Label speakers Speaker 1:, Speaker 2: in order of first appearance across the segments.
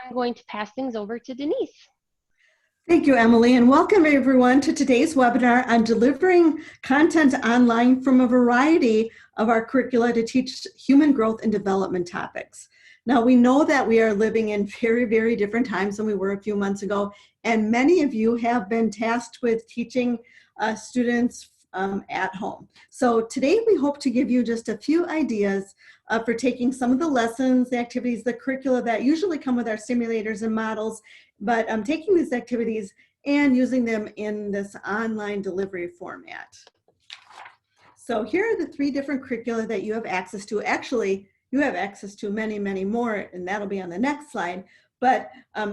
Speaker 1: I'm going to pass things over to Denise.
Speaker 2: Thank you, Emily, and welcome everyone to today's webinar on delivering content online from a variety of our curricula to teach human growth and development topics. Now, we know that we are living in very, very different times than we were a few months ago, and many of you have been tasked with teaching students at home. So today we hope to give you just a few ideas for taking some of the lessons, the activities, the curricula that usually come with our simulators and models, but taking these activities and using them in this online delivery format. So here are the 3 different curricula that you have access to. Actually, you have access to many, many more, and that'll be on the next slide. But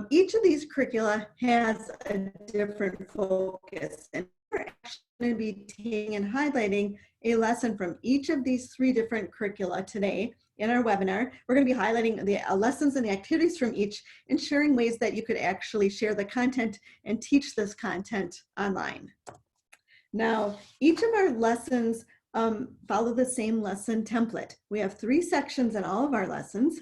Speaker 2: each of these curricula has a different focus, and we're actually going to be taking and highlighting a lesson from each of these 3 different curricula today. In our webinar, we're going to be highlighting the lessons and the activities from each and sharing ways that you could actually share the content and teach this content online. Now, each of our lessons follow the same lesson template. We have 3 sections in all of our lessons.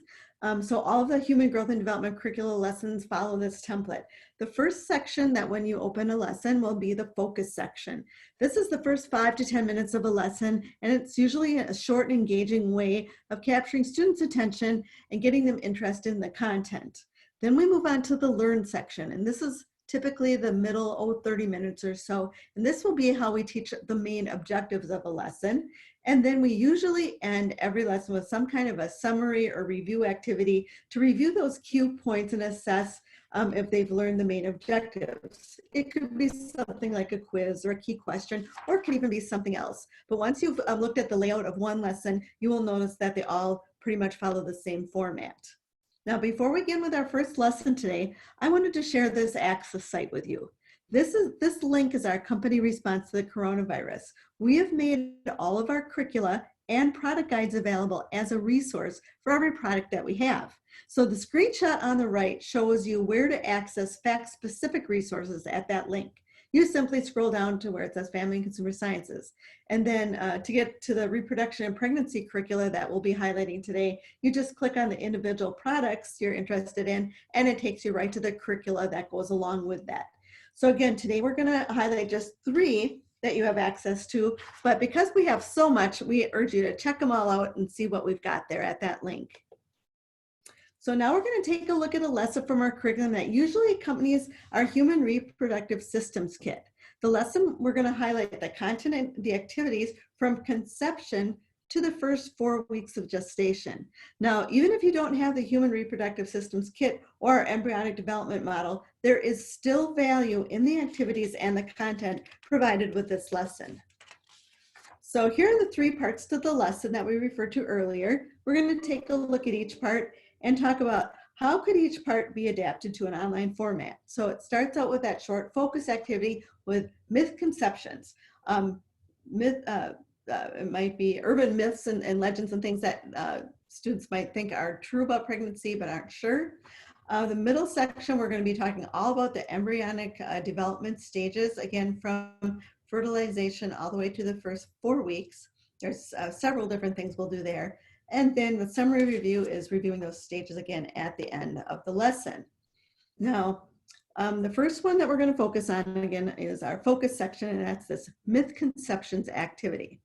Speaker 2: So all of the human growth and development curricula lessons follow this template. The first section that when you open a lesson will be the focus section. This is the first 5 to 10 minutes of a lesson, and it's usually a short and engaging way of capturing students' attention and getting them interested in the content. Then we move on to the learn section, and this is typically the middle 30 minutes or so, and this will be how we teach the main objectives of a lesson. And then we usually end every lesson with some kind of a summary or review activity to review those key points and assess if they've learned the main objectives. It could be something like a quiz or a key question, or it could even be something else. But once you've looked at the layout of one lesson, you will notice that they all pretty much follow the same format. Now, before we begin with our first lesson today, I wanted to share this Access site with you. This link is our company response to the coronavirus. We have made all of our curricula and product guides available as a resource for every product that we have. So the screenshot on the right shows you where to access fact-specific resources at that link. You simply scroll down to where it says Family and Consumer Sciences. And then to get to the reproduction and pregnancy curricula that we'll be highlighting today, you just click on the individual products you're interested in, and it takes you right to the curricula that goes along with that. So again, today we're going to highlight just 3 that you have access to, but because we have so much, we urge you to check them all out and see what we've got there at that link. So now we're going to take a look at a lesson from our curriculum that usually accompanies our Human Reproductive Systems Kit. The lesson, we're going to highlight the content and the activities from conception to the first 4 weeks of gestation. Now, even if you don't have the Human Reproductive Systems Kit or our Embryonic Development Model, there is still value in the activities and the content provided with this lesson. So here are the 3 parts to the lesson that we referred to earlier. We're going to take a look at each part and talk about how could each part be adapted to an online format. So it starts out with that short focus activity with misconceptions. It might be urban myths and legends and things that students might think are true about pregnancy but aren't sure. The middle section, we're going to be talking all about the embryonic development stages, again from fertilization all the way to the first 4 weeks. There's several different things we'll do there. And then the summary review is reviewing those stages again at the end of the lesson. Now, the first one that we're going to focus on again is our focus section, and that's this misconceptions activity.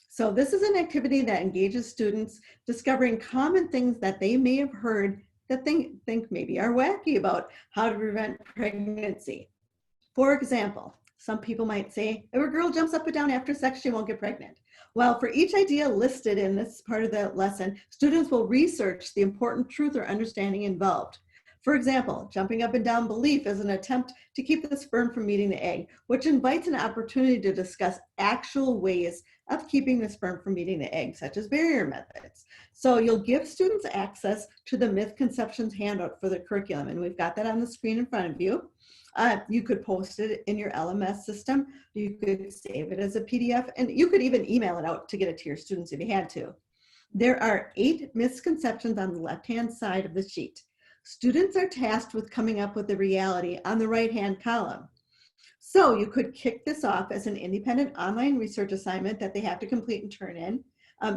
Speaker 2: So this is an activity that engages students discovering common things that they may have heard that they think maybe are wacky about how to prevent pregnancy. For example, some people might say, if a girl jumps up and down after sex, she won't get pregnant. Well, for each idea listed in this part of the lesson, students will research the important truth or understanding involved. For example, jumping up and down belief is an attempt to keep the sperm from meeting the egg, which invites an opportunity to discuss actual ways of keeping the sperm from meeting the egg, such as barrier methods. So you'll give students access to the Mythconceptions handout for the curriculum, and we've got that on the screen in front of you. You could post it in your LMS system, you could save it as a PDF, and you could even email it out to get it to your students if you had to. There are 8 misconceptions on the left-hand side of the sheet. Students are tasked with coming up with the reality on the right-hand column. So you could kick this off as an independent online research assignment that they have to complete and turn in.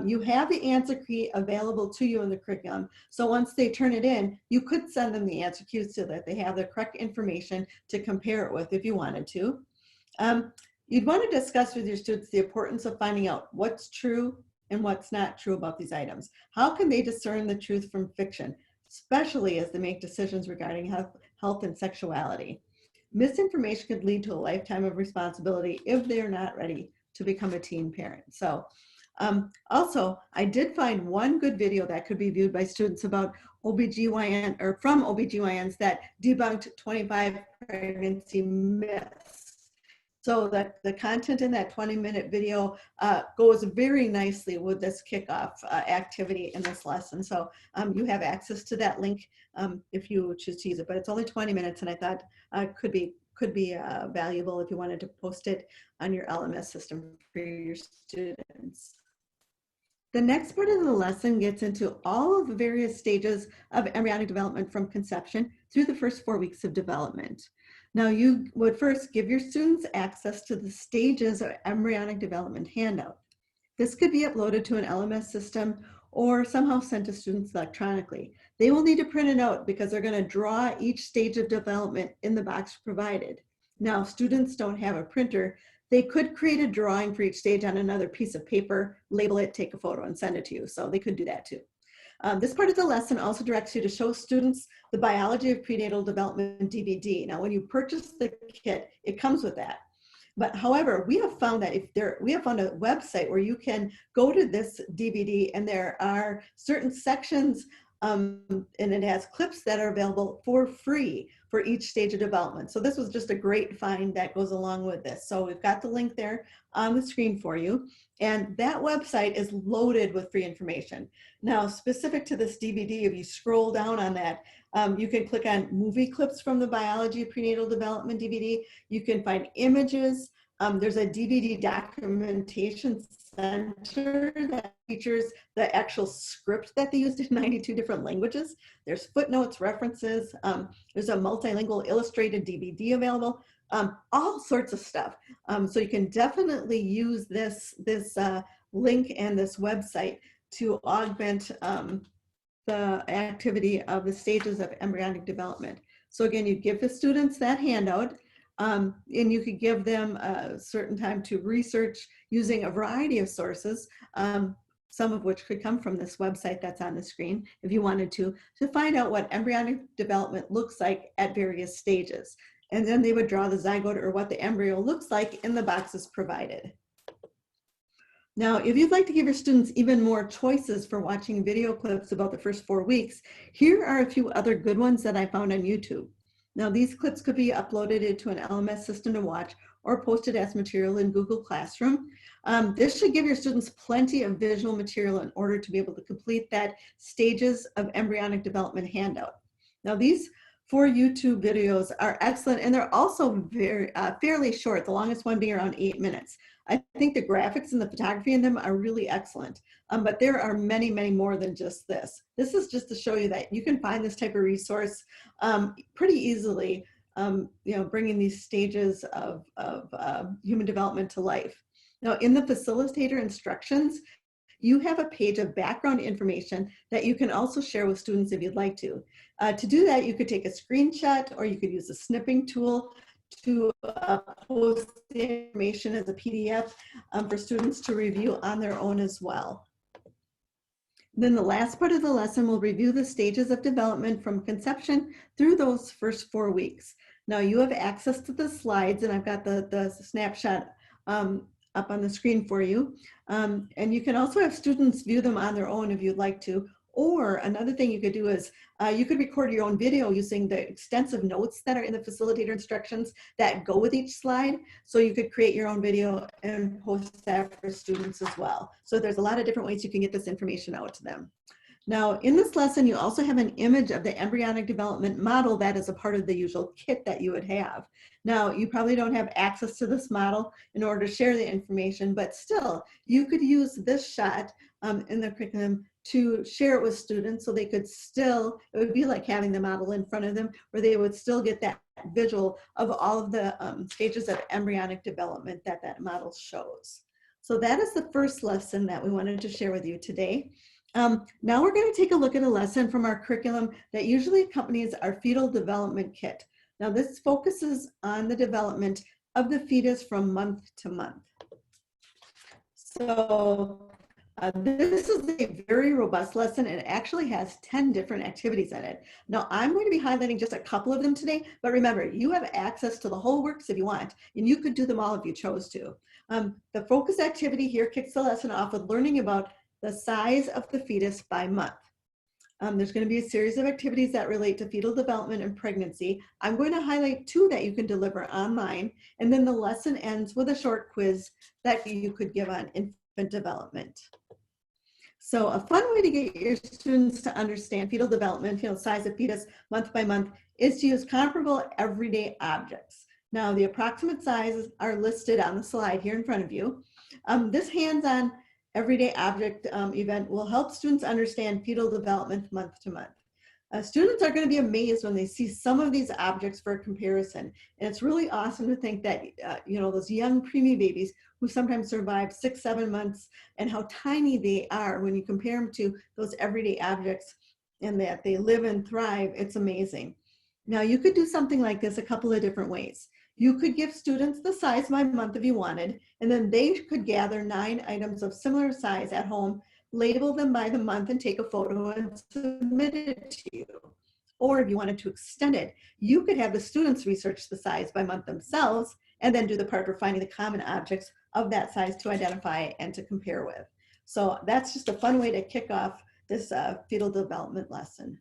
Speaker 2: You have the answer key available to you in the curriculum. So once they turn it in, you could send them the answer key so that they have the correct information to compare it with if you wanted to. You'd want to discuss with your students the importance of finding out what's true and what's not true about these items. How can they discern the truth from fiction, especially as they make decisions regarding health and sexuality? Misinformation could lead to a lifetime of responsibility if they're not ready to become a teen parent. So also, I did find one good video that could be viewed by students about OBGYN or from OBGYNs that debunked 25 pregnancy myths. So that the content in that 20-minute video goes very nicely with this kickoff activity in this lesson. So you have access to that link if you choose to use it, but it's only 20 minutes, and I thought could be valuable if you wanted to post it on your LMS system for your students. The next part of the lesson gets into all of the various stages of embryonic development from conception through the first 4 weeks of development. Now, you would first give your students access to the stages of embryonic development handout. This could be uploaded to an LMS system or somehow sent to students electronically. They will need to print it out because they're going to draw each stage of development in the box provided. Now, students don't have a printer. They could create a drawing for each stage on another piece of paper, label it, take a photo, and send it to you. So they could do that too. This part of the lesson also directs you to show students the Biology of Prenatal Development DVD. Now, when you purchase the kit, it comes with that. But however, we have found that we have found a website where you can go to this DVD, and there are certain sections and it has clips that are available for free for each stage of development. So this was just a great find that goes along with this. So we've got the link there on the screen for you. And that website is loaded with free information. Now, specific to this DVD, if you scroll down on that, you can click on movie clips from the Biology of Prenatal Development DVD. You can find images. There's a DVD documentation center that features the actual script that they used in 92 different languages. There's footnotes, references. There's a multilingual illustrated DVD available. All sorts of stuff. So you can definitely use this link and this website to augment the activity of the stages of embryonic development. So again, you give the students that handout, and you could give them a certain time to research using a variety of sources, some of which could come from this website that's on the screen, if you wanted to find out what embryonic development looks like at various stages. And then they would draw the zygote or what the embryo looks like in the boxes provided. Now, if you'd like to give your students even more choices for watching video clips about the first 4 weeks, here are a few other good ones that I found on YouTube. Now, these clips could be uploaded into an LMS system to watch or posted as material in Google Classroom. This should give your students plenty of visual material in order to be able to complete that stages of embryonic development handout. Now, these 4 YouTube videos are excellent, and they're also very fairly short, the longest one being around 8 minutes. I think the graphics and the photography in them are really excellent, but there are many, many more than just this. This is just to show you that you can find this type of resource pretty easily, bringing these stages of human development to life. Now, in the facilitator instructions, you have a page of background information that you can also share with students if you'd like to. To do that, you could take a screenshot, or you could use the snipping tool to post the information as a PDF for students to review on their own as well. Then the last part of the lesson will review the stages of development from conception through those first 4 weeks. Now, you have access to the slides, and I've got the snapshot up on the screen for you. And you can also have students view them on their own if you'd like to. Or another thing you could do is you could record your own video using the extensive notes that are in the facilitator instructions that go with each slide. So you could create your own video and post that for students as well. So there's a lot of different ways you can get this information out to them. Now, in this lesson, you also have an image of the embryonic development model that is a part of the usual kit that you would have. Now, you probably don't have access to this model in order to share the information, but still, you could use this shot in the curriculum to share it with students so they could still, it would be like having the model in front of them, where they would still get that visual of all of the stages of embryonic development that model shows. So that is the first lesson that we wanted to share with you today. Now we're going to take a look at a lesson from our curriculum that usually accompanies our fetal development kit. Now this focuses on the development of the fetus from month to month. So this is a very robust lesson, and it actually has 10 different activities in it. Now I'm going to be highlighting just a couple of them today, but remember, you have access to the whole works if you want, and you could do them all if you chose to. The focus activity here kicks the lesson off with learning about the size of the fetus by month. There's going to be a series of activities that relate to fetal development and pregnancy. I'm going to highlight 2 that you can deliver online, and then the lesson ends with a short quiz that you could give on infant development. So a fun way to get your students to understand fetal development, size of fetus month by month, is to use comparable everyday objects. Now the approximate sizes are listed on the slide here in front of you. This hands-on everyday object event will help students understand fetal development month to month. Students are going to be amazed when they see some of these objects for a comparison. And it's really awesome to think that, those young preemie babies who sometimes survive 6-7 months, and how tiny they are when you compare them to those everyday objects, and that they live and thrive. It's amazing. Now you could do something like this a couple of different ways. You could give students the size by month if you wanted, and then they could gather 9 items of similar size at home, label them by the month, and take a photo and submit it to you. Or if you wanted to extend it, you could have the students research the size by month themselves, and then do the part for finding the common objects of that size to identify and to compare with. So that's just a fun way to kick off this fetal development lesson.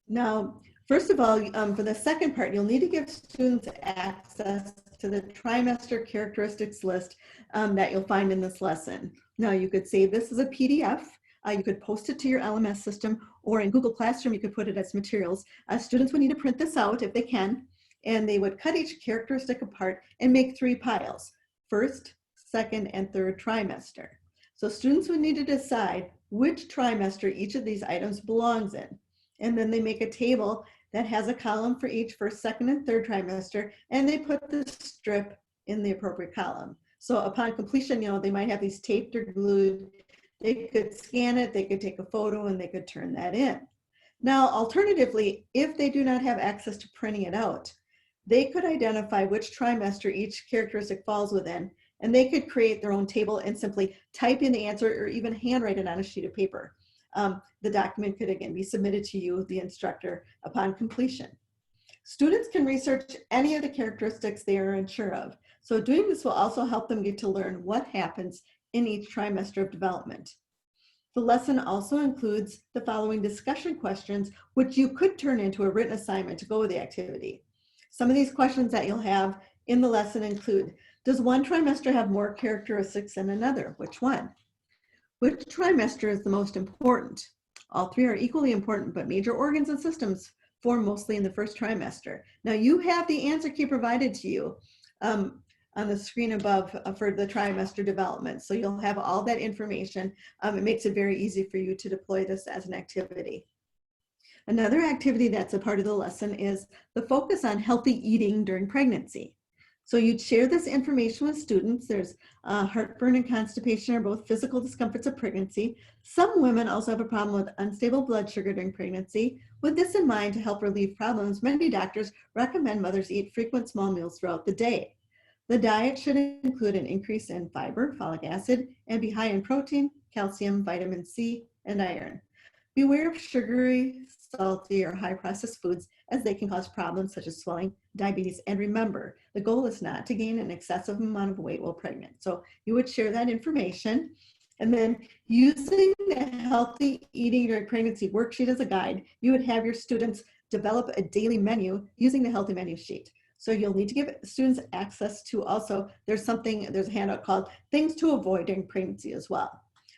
Speaker 2: Now, first of all, for the second part, you'll need to give students access to the trimester characteristics list that you'll find in this lesson. Now, you could save this as a PDF. You could post it to your LMS system, or in Google Classroom, you could put it as materials. Students would need to print this out if they can, and they would cut each characteristic apart and make 3 piles: first, second, and third trimester. So students would need to decide which trimester each of these items belongs in. And then they make a table that has a column for each first, second, and third trimester, and they put the strip in the appropriate column. So upon completion, they might have these taped or glued. They could scan it, they could take a photo, and they could turn that in. Now, alternatively, if they do not have access to printing it out, they could identify which trimester each characteristic falls within, and they could create their own table and simply type in the answer, or even handwrite it on a sheet of paper. The document could again be submitted to you, the instructor, upon completion. Students can research any of the characteristics they are unsure of. So doing this will also help them get to learn what happens in each trimester of development. The lesson also includes the following discussion questions, which you could turn into a written assignment to go with the activity. Some of these questions that you'll have in the lesson include: does one trimester have more characteristics than another? Which one? Which trimester is the most important? All 3 are equally important, but major organs and systems form mostly in the first trimester. Now you have the answer key provided to you on the screen above for the trimester development. So you'll have all that information. It makes it very easy for you to deploy this as an activity. Another activity that's a part of the lesson is the focus on healthy eating during pregnancy. So you'd share this information with students. There's heartburn and constipation are both physical discomforts of pregnancy. Some women also have a problem with unstable blood sugar during pregnancy. With this in mind, to help relieve problems, many doctors recommend mothers eat frequent small meals throughout the day. The diet should include an increase in fiber, folic acid, and be high in protein, calcium, vitamin C, and iron. Beware of sugary, salty, or high processed foods, as they can cause problems such as swelling, diabetes, and remember, the goal is not to gain an excessive amount of weight while pregnant. So you would share that information, and then using the healthy eating during pregnancy worksheet as a guide, you would have your students develop a daily menu using the healthy menu sheet. So you'll need to give students access to also, there's a handout called Things to Avoid During Pregnancy as well.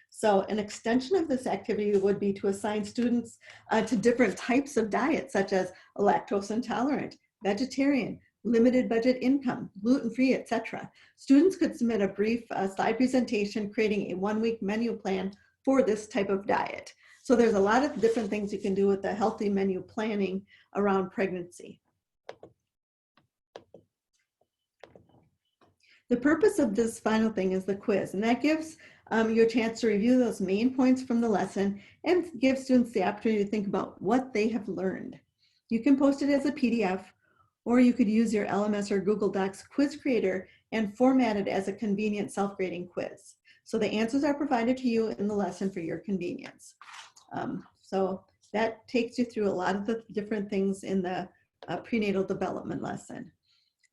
Speaker 2: So an extension of this activity would be to assign students to different types of diets, such as lactose intolerant, vegetarian, limited budget income, gluten-free, etc. Students could submit a brief slide presentation creating a 1-week menu plan for this type of diet. So there's a lot of different things you can do with the healthy menu planning around pregnancy. The purpose of this final thing is the quiz, and that gives you a chance to review those main points from the lesson and give students the opportunity to think about what they have learned. You can post it as a PDF, or you could use your LMS or Google Docs quiz creator and format it as a convenient self-grading quiz. So the answers are provided to you in the lesson for your convenience. So that takes you through a lot of the different things in the prenatal development lesson.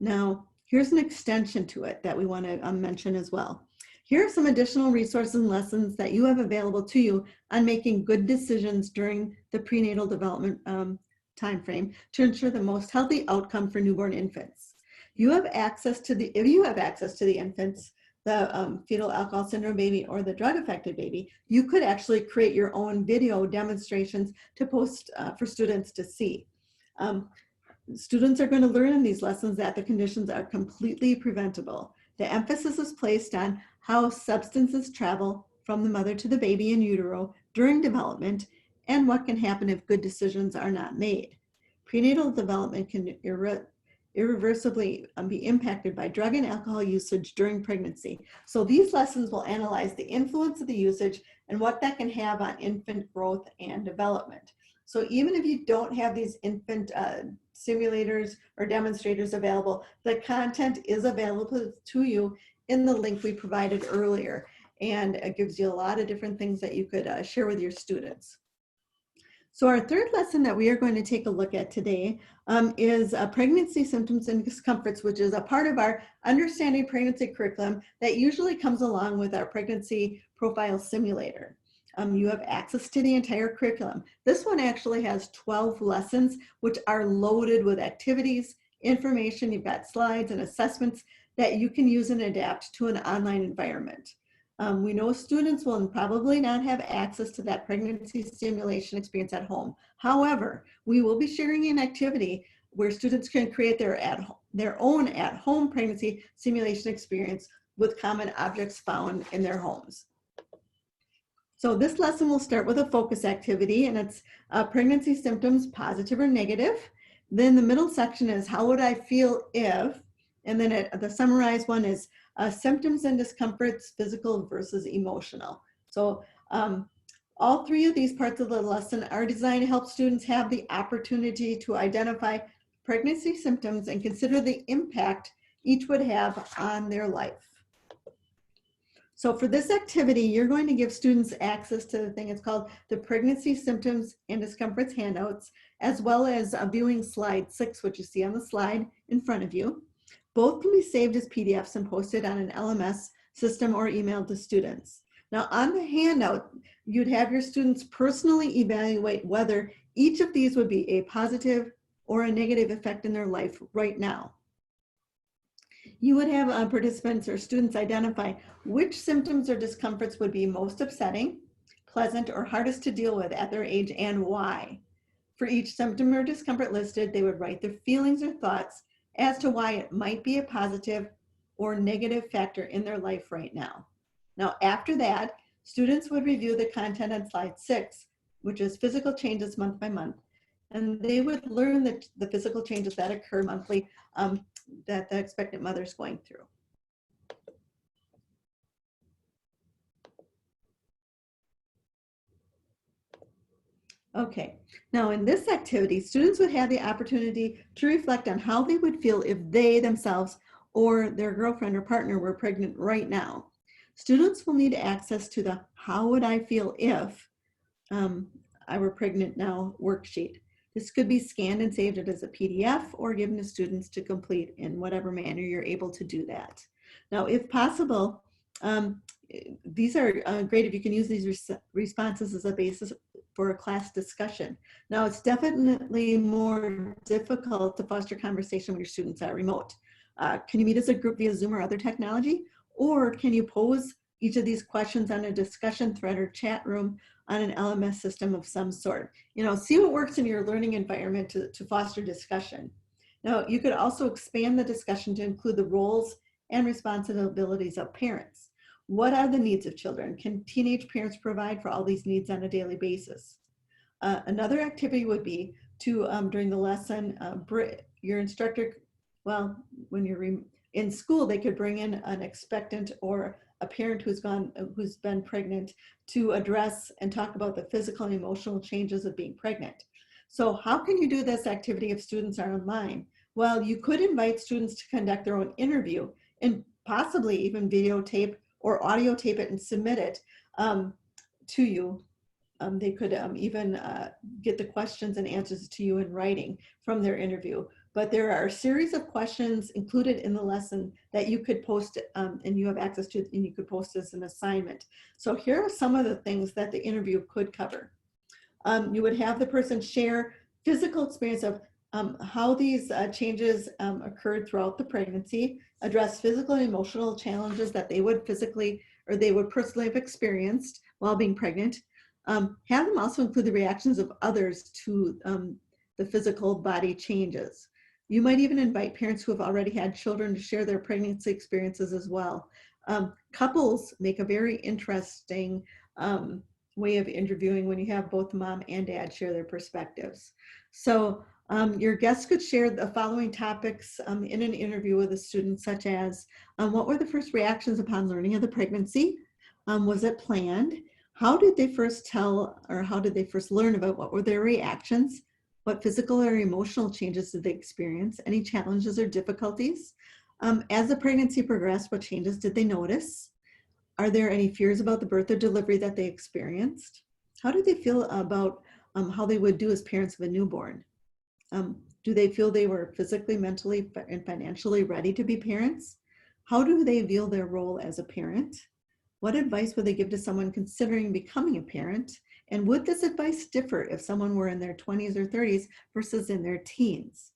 Speaker 2: Now, here's an extension to it that we want to mention as well. Here are some additional resources and lessons that you have available to you on making good decisions during the prenatal development timeframe to ensure the most healthy outcome for newborn infants. You have access to the, if you have access to the infants, the fetal alcohol syndrome baby or the drug affected baby, you could actually create your own video demonstrations to post for students to see. Students are going to learn in these lessons that the conditions are completely preventable. The emphasis is placed on how substances travel from the mother to the baby in utero during development and what can happen if good decisions are not made. Prenatal development can irreversibly be impacted by drug and alcohol usage during pregnancy. So these lessons will analyze the influence of the usage and what that can have on infant growth and development. So even if you don't have these infant simulators or demonstrators available, the content is available to you in the link we provided earlier. And it gives you a lot of different things that you could share with your students. So our third lesson that we are going to take a look at today is pregnancy symptoms and discomforts, which is a part of our Understanding Pregnancy curriculum that usually comes along with our pregnancy profile simulator. You have access to the entire curriculum. This one actually has 12 lessons, which are loaded with activities, information. You've got slides and assessments that you can use and adapt to an online environment. We know students will probably not have access to that pregnancy simulation experience at home. However, we will be sharing an activity where students can create their own at-home pregnancy simulation experience with common objects found in their homes. So this lesson will start with a focus activity, and it's pregnancy symptoms, positive or negative. Then the middle section is how would I feel if, and then the summarized one is symptoms and discomforts, physical versus emotional. So all three of these parts of the lesson are designed to help students have the opportunity to identify pregnancy symptoms and consider the impact each would have on their life. So for this activity, you're going to give students access to the thing, it's called the Pregnancy Symptoms and Discomforts handouts, as well as viewing slide 6, which you see on the slide in front of you. Both can be saved as PDFs and posted on an LMS system or emailed to students. Now on the handout, you'd have your students personally evaluate whether each of these would be a positive or a negative effect in their life right now. You would have participants or students identify which symptoms or discomforts would be most upsetting, pleasant, or hardest to deal with at their age and why. For each symptom or discomfort listed, they would write their feelings or thoughts as to why it might be a positive or negative factor in their life right now. Now, after that, students would review the content on slide 6, which is physical changes month by month. And they would learn the physical changes that occur monthly that the expectant mother is going through. Okay, now in this activity, students would have the opportunity to reflect on how they would feel if they themselves or their girlfriend or partner were pregnant right now. Students will need access to the how would I feel if I were pregnant now worksheet. This could be scanned and saved as a PDF or given to students to complete in whatever manner you're able to do that. Now, if possible, these are great if you can use these responses as a basis for a class discussion. Now, it's definitely more difficult to foster conversation when your students are remote. Can you meet as a group via Zoom or other technology? Or can you pose each of these questions on a discussion thread or chat room on an LMS system of some sort? You know, see what works in your learning environment to foster discussion. Now, you could also expand the discussion to include the roles and responsibilities of parents. What are the needs of children? Can teenage parents provide for all these needs on a daily basis? Another activity would be to, during the lesson, your instructor, well, when you're in school, they could bring in an expectant or a parent who's been pregnant to address and talk about the physical and emotional changes of being pregnant. So how can you do this activity if students are online? Well, you could invite students to conduct their own interview and possibly even videotape or audio tape it and submit it to you. They could even get the questions and answers to you in writing from their interview. But there are a series of questions included in the lesson that you could post and you have access to, and you could post as an assignment. So here are some of the things that the interview could cover. You would have the person share physical experience of how these changes occurred throughout the pregnancy, address physical and emotional challenges that they would physically or they would personally have experienced while being pregnant. Have them also include the reactions of others to the physical body changes. You might even invite parents who have already had children to share their pregnancy experiences as well. Couples make a very interesting way of interviewing when you have both mom and dad share their perspectives. So your guests could share the following topics in an interview with a student, such as what were the first reactions upon learning of the pregnancy? Was it planned? How did they first tell, or how did they first learn about what were their reactions? What physical or emotional changes did they experience? Any challenges or difficulties? As the pregnancy progressed, what changes did they notice? Are there any fears about the birth or delivery that they experienced? How do they feel about how they would do as parents of a newborn? Do they feel they were physically, mentally, and financially ready to be parents? How do they view their role as a parent? What advice would they give to someone considering becoming a parent? And would this advice differ if someone were in their 20s or 30s versus in their teens?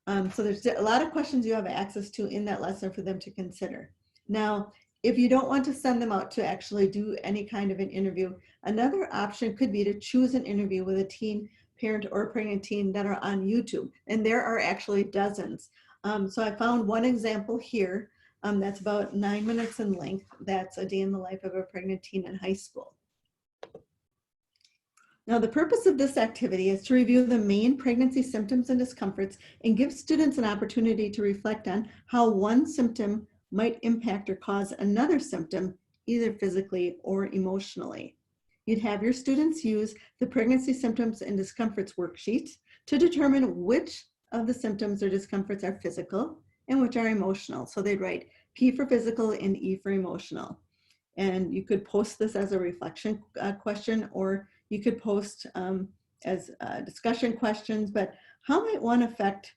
Speaker 2: So there's a lot of questions you have access to in that lesson for them to consider. Now, if you don't want to send them out to actually do any kind of an interview, another option could be to choose an interview with a teen parent or a pregnant teen that are on YouTube. And there are actually dozens. So I found one example here that's about 9 minutes in length. That's a day in the life of a pregnant teen in high school. Now, the purpose of this activity is to review the main pregnancy symptoms and discomforts and give students an opportunity to reflect on how one symptom might impact or cause another symptom, either physically or emotionally. You'd have your students use the Pregnancy Symptoms and Discomforts worksheet to determine which of the symptoms or discomforts are physical and which are emotional. So they'd write P for physical and E for emotional. And you could post this as a reflection question, or you could post as discussion questions, but how might one affect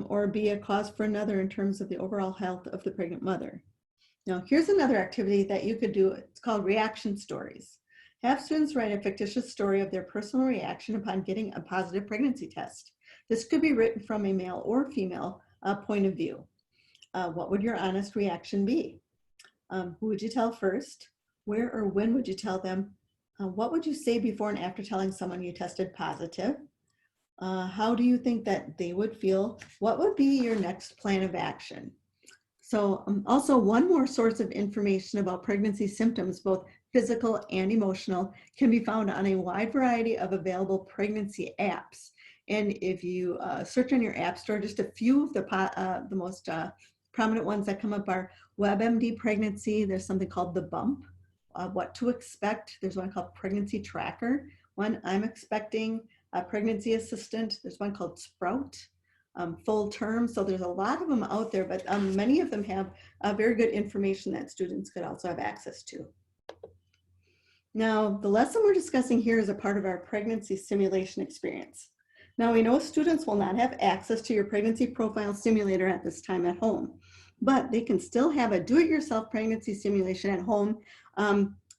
Speaker 2: or be a cause for another in terms of the overall health of the pregnant mother? Now, here's another activity that you could do. It's called reaction stories. Have students write a fictitious story of their personal reaction upon getting a positive pregnancy test. This could be written from a male or female point of view. What would your honest reaction be? Who would you tell first? Where or when would you tell them? What would you say before and after telling someone you tested positive? How do you think that they would feel? What would be your next plan of action? So also one more source of information about pregnancy symptoms, both physical and emotional, can be found on a wide variety of available pregnancy apps. And if you search on your app store, just a few of the most prominent ones that come up are WebMD Pregnancy. There's something called The Bump, What to Expect. There's one called Pregnancy Tracker. One, I'm Expecting, Pregnancy Assistant. There's one called Sprout, Full Term. So there's a lot of them out there, but many of them have very good information that students could also have access to. Now, the lesson we're discussing here is a part of our pregnancy simulation experience. Now, we know students will not have access to your pregnancy profile simulator at this time at home, but they can still have a do-it-yourself pregnancy simulation at home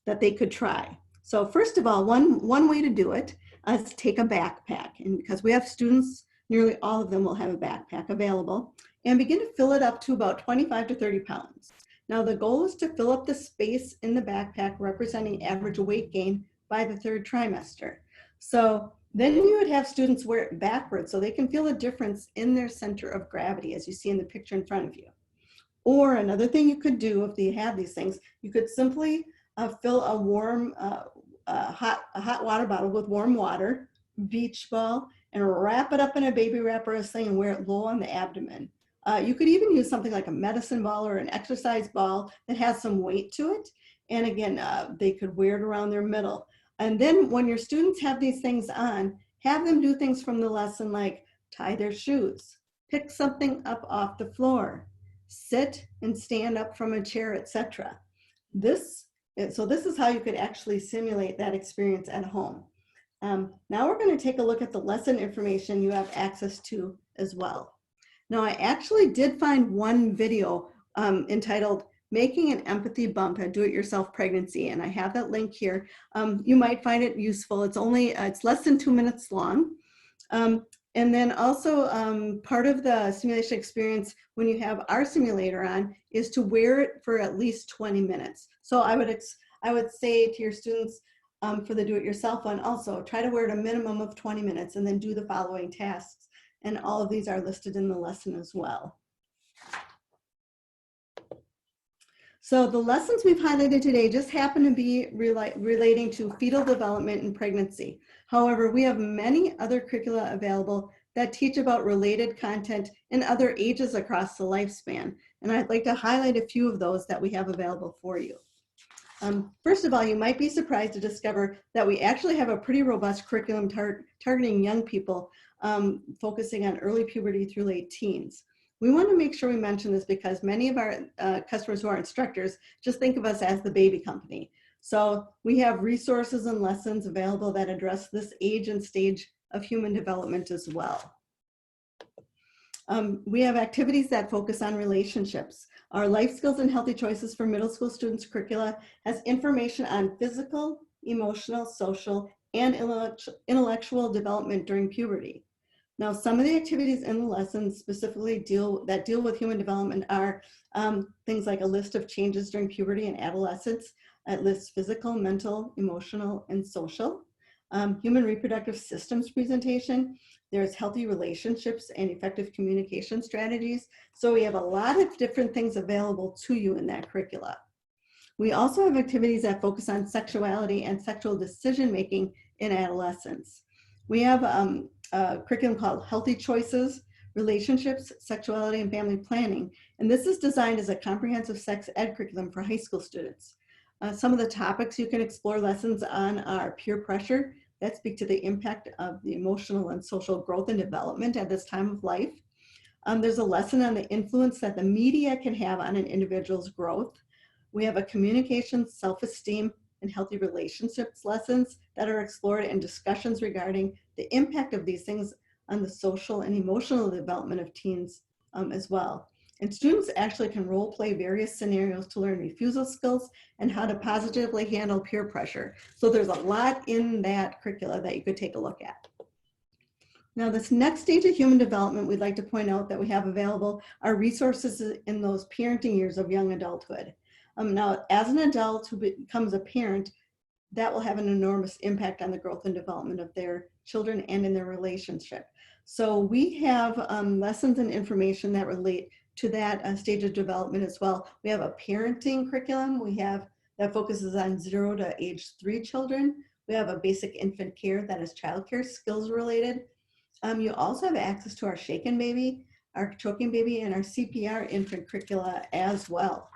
Speaker 2: that they could try. So first of all, one way to do it is take a backpack. And because we have students, nearly all of them will have a backpack available, and begin to fill it up to about 25 to 30 pounds. Now, the goal is to fill up the space in the backpack representing average weight gain by the 3rd trimester. So then you would have students wear it backwards so they can feel a difference in their center of gravity, as you see in the picture in front of you. Or another thing you could do if you have these things, you could simply fill a warm, hot water bottle with warm water, beach ball, and wrap it up in a baby wrapper or a sling and wear it low on the abdomen. You could even use something like a medicine ball or an exercise ball that has some weight to it. And again, they could wear it around their middle. And then when your students have these things on, have them do things from the lesson like tie their shoes, pick something up off the floor, sit and stand up from a chair, etc. So this is how you could actually simulate that experience at home. Now we're going to take a look at the lesson information you have access to as well. Now I actually did find one video entitled Making an Empathy Bump at Do-It-Yourself Pregnancy, and I have that link here. You might find it useful. It's less than 2 minutes long. And then also part of the simulation experience when you have our simulator on is to wear it for at least 20 minutes. So I would say to your students for the do-it-yourself one also, try to wear it a minimum of 20 minutes and then do the following tasks. And all of these are listed in the lesson as well. So the lessons we've highlighted today just happen to be relating to fetal development and pregnancy. However, we have many other curricula available that teach about related content in other ages across the lifespan. And I'd like to highlight a few of those that we have available for you. First of all, you might be surprised to discover that we actually have a pretty robust curriculum targeting young people, focusing on early puberty through late teens. We want to make sure we mention this because many of our customers who are instructors just think of us as the baby company. So we have resources and lessons available that address this age and stage of human development as well. We have activities that focus on relationships. Our Life Skills and Healthy Choices for Middle School Students curricula has information on physical, emotional, social, and intellectual development during puberty. Now, some of the activities in the lesson specifically deal with human development are things like a list of changes during puberty and adolescence. It lists physical, mental, emotional, and social. Human reproductive systems presentation. There's healthy relationships and effective communication strategies. So we have a lot of different things available to you in that curricula. We also have activities that focus on sexuality and sexual decision-making in adolescence. We have a curriculum called Healthy Choices, Relationships, Sexuality, and Family Planning. And this is designed as a comprehensive sex ed curriculum for high school students. Some of the topics you can explore lessons on are peer pressure, that speak to the impact of the emotional and social growth and development at this time of life. There's a lesson on the influence that the media can have on an individual's growth. We have a communication, self-esteem, and healthy relationships lessons that are explored and discussions regarding the impact of these things on the social and emotional development of teens as well. And students actually can role play various scenarios to learn refusal skills and how to positively handle peer pressure. So there's a lot in that curricula that you could take a look at. Now, this next stage of human development, we'd like to point out that we have available are resources in those parenting years of young adulthood. Now, as an adult who becomes a parent, that will have an enormous impact on the growth and development of their children and in their relationship. So we have lessons and information that relate to that stage of development as well. We have a parenting curriculum that focuses on 0 to age 3 children. We have a basic infant care that is childcare skills related. You also have access to our shaken baby, our choking baby, and our CPR infant curricula as well.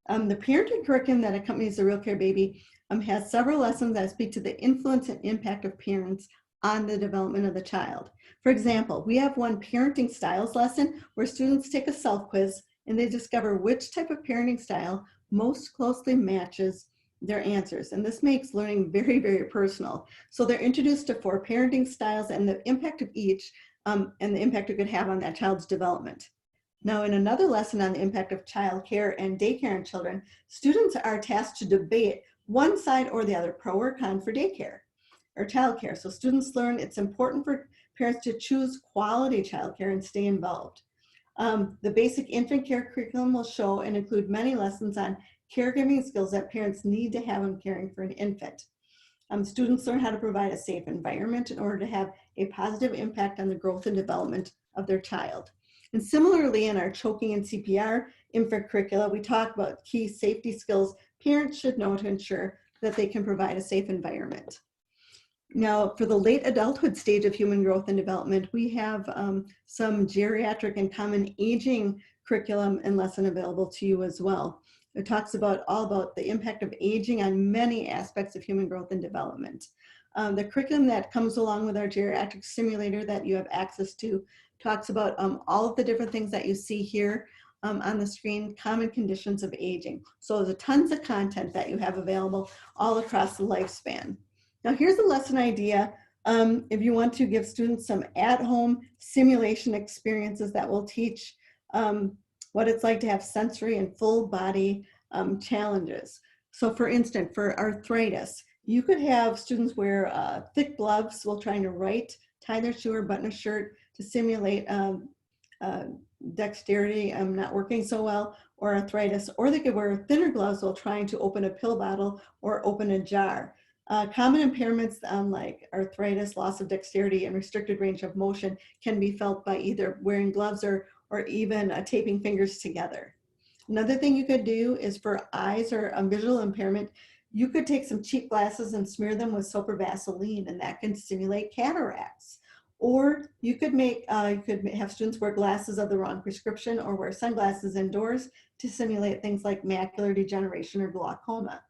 Speaker 2: The parenting curriculum that accompanies the RealCare baby has several lessons that speak to the influence and impact of parents on the development of the child. For example, we have one parenting styles lesson where students take a self-quiz and they discover which type of parenting style most closely matches their answers. And this makes learning very, very personal. So they're introduced to 4 parenting styles and the impact of each and the impact it could have on that child's development. Now, in another lesson on the impact of child care and daycare on children, students are tasked to debate one side or the other, pro or con for daycare or childcare. So students learn it's important for parents to choose quality childcare and stay involved. The basic infant care curriculum will show and include many lessons on caregiving skills that parents need to have when caring for an infant. Students learn how to provide a safe environment in order to have a positive impact on the growth and development of their child. And similarly, in our choking and CPR infant curricula, we talk about key safety skills parents should know to ensure that they can provide a safe environment. Now, for the late adulthood stage of human growth and development, we have some geriatric and common aging curriculum and lesson available to you as well. It talks about all about the impact of aging on many aspects of human growth and development. The curriculum that comes along with our geriatric simulator that you have access to talks about all of the different things that you see here on the screen, common conditions of aging. So there's tons of content that you have available all across the lifespan. Now here's a lesson idea. If you want to give students some at-home simulation experiences that will teach what it's like to have sensory and full body challenges. So for instance, for arthritis, you could have students wear thick gloves while trying to write, tie their shoe or button a shirt to simulate dexterity not working so well, or arthritis, or they could wear thinner gloves while trying to open a pill bottle or open a jar. Common impairments like arthritis, loss of dexterity, and restricted range of motion can be felt by either wearing gloves or even taping fingers together. Another thing you could do is for eyes or visual impairment, you could take some cheap glasses and smear them with soap or Vaseline, and that can simulate cataracts. Or you could have students wear glasses of the wrong prescription or wear sunglasses indoors to simulate things like macular degeneration or glaucoma.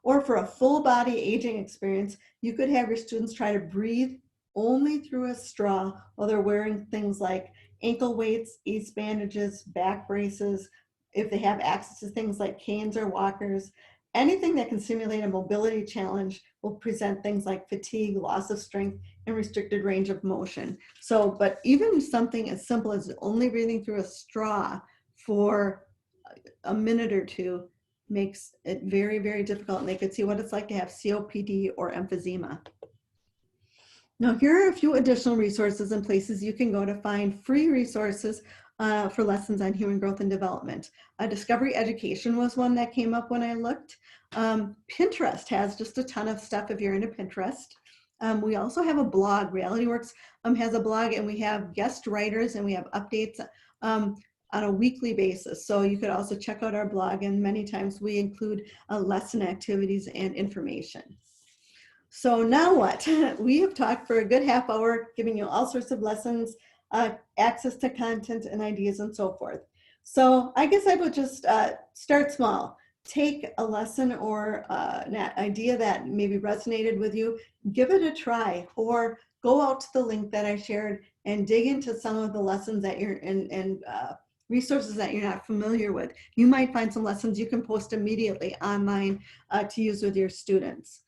Speaker 2: Or for a full body aging experience, you could have your students try to breathe only through a straw while they're wearing things like ankle weights, ace bandages, back braces, if they have access to things like canes or walkers. Anything that can simulate a mobility challenge will present things like fatigue, loss of strength, and restricted range of motion. So, but even something as simple as only breathing through a straw for a minute or two makes it very, very difficult, and they could see what it's like to have COPD or emphysema. Now, here are a few additional resources and places you can go to find free resources for lessons on human growth and development. Discovery Education was one that came up when I looked. Pinterest has just a ton of stuff if you're into Pinterest. We also have a blog. Realityworks has a blog, and we have guest writers, and we have updates on a weekly basis. So you could also check out our blog, and many times we include lesson activities and information. So now what? We have talked for a good half hour, giving you all sorts of lessons, access to content and ideas and so forth. So I guess I would just start small. Take a lesson or an idea that maybe resonated with you, give it a try, or go out to the link that I shared and dig into some of the lessons that you're in resources that you're not familiar with. You might find some lessons you can post immediately online to use with your students.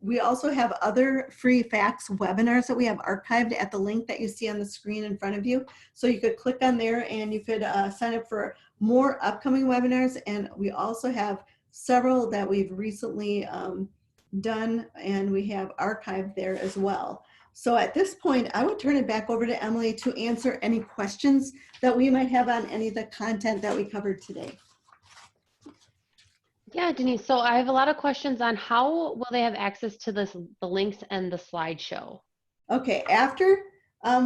Speaker 2: We also have other free facts webinars that we have archived at the link that you see on the screen in front of you. So you could click on there and you could sign up for more upcoming webinars. And we also have several that we've recently done, and we have archived there as well. So at this point, I would turn it back over to Emily to answer any questions that we might have on any of the content that we covered today.
Speaker 1: Yeah, Denise, so I have a lot of questions on how will they have access to the links and the slideshow?
Speaker 2: Okay, after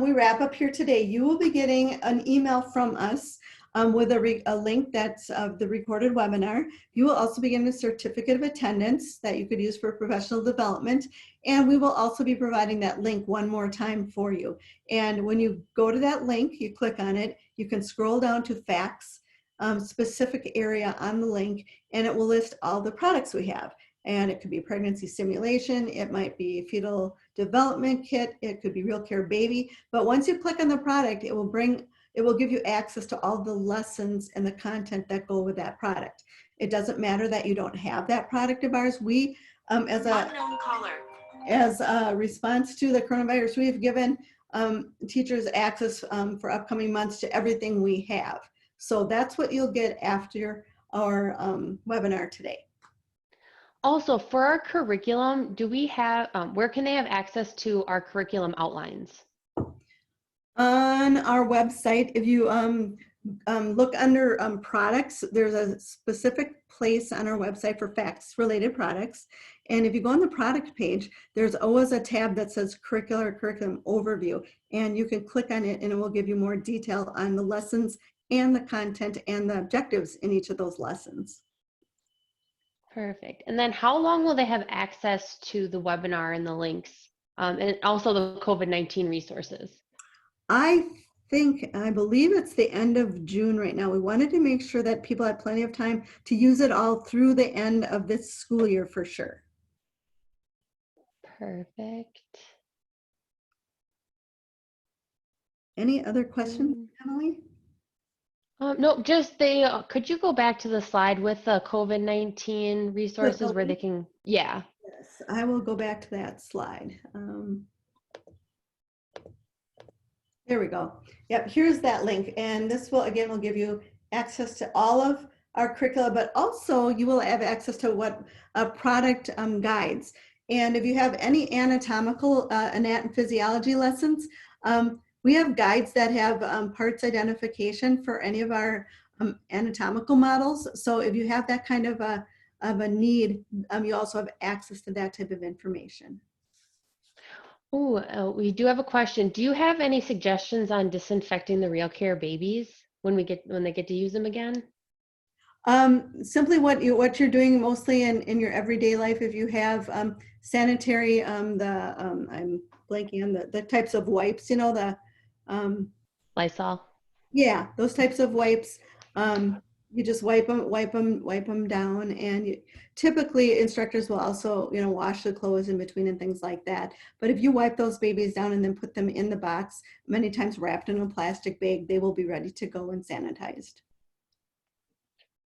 Speaker 2: we wrap up here today, you will be getting an email from us with a link that's of the recorded webinar. You will also be getting a certificate of attendance that you could use for professional development. And we will also be providing that link one more time for you. And when you go to that link, you click on it, you can scroll down to facts, specific area on the link, and it will list all the products we have. And it could be pregnancy simulation, it might be fetal development kit, it could be RealCare baby. But once you click on the product, it will give you access to all the lessons and the content that go with that product. It doesn't matter that you don't have that product of ours. We, as a response to the coronavirus, we have given teachers access for upcoming months to everything we have. So that's what you'll get after our webinar today.
Speaker 1: Also, for our curriculum, do we have, where can they have access to our curriculum outlines?
Speaker 2: On our website, if you look under products, there's a specific place on our website for facts-related products. And if you go on the product page, there's always a tab that says curriculum overview. And you can click on it and it will give you more detail on the lessons and the content and the objectives in each of those lessons.
Speaker 1: Perfect. And then how long will they have access to the webinar and the links, and also the COVID-19 resources?
Speaker 2: I believe it's the end of June right now. We wanted to make sure that people had plenty of time to use it all through the end of this school year for sure.
Speaker 1: Perfect.
Speaker 2: Any other questions, Emily?
Speaker 1: No, just could you go back to the slide with the COVID-19 resources where they can, yeah.
Speaker 2: Yes, I will go back to that slide. There we go. Yep, here's that link. And this will, again, will give you access to all of our curricula, but also you will have access to what product guides. And if you have any anatomical and physiology lessons, we have guides that have parts identification for any of our anatomical models. So if you have that kind of a need, you also have access to that type of information.
Speaker 1: Oh, we do have a question. Do you have any suggestions on disinfecting the RealCare babies when they get to use them again?
Speaker 2: Simply what you're doing mostly in your everyday life. If you have sanitary, I'm blanking on the types of wipes, you know, the
Speaker 1: Lysol.
Speaker 2: Yeah, those types of wipes. You just wipe them down, and typically instructors will also, you know, wash the clothes in between and things like that. But if you wipe those babies down and then put them in the box, many times wrapped in a plastic bag, they will be ready to go and sanitized.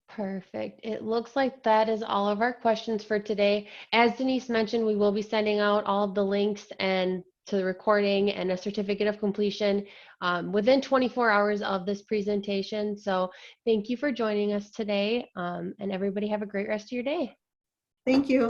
Speaker 1: Perfect. It looks like that is all of our questions for today. As Denise mentioned, we will be sending out all of the links and to the recording and a certificate of completion within 24 hours of this presentation. So thank you for joining us today, and everybody have a great rest of your day.
Speaker 2: Thank you.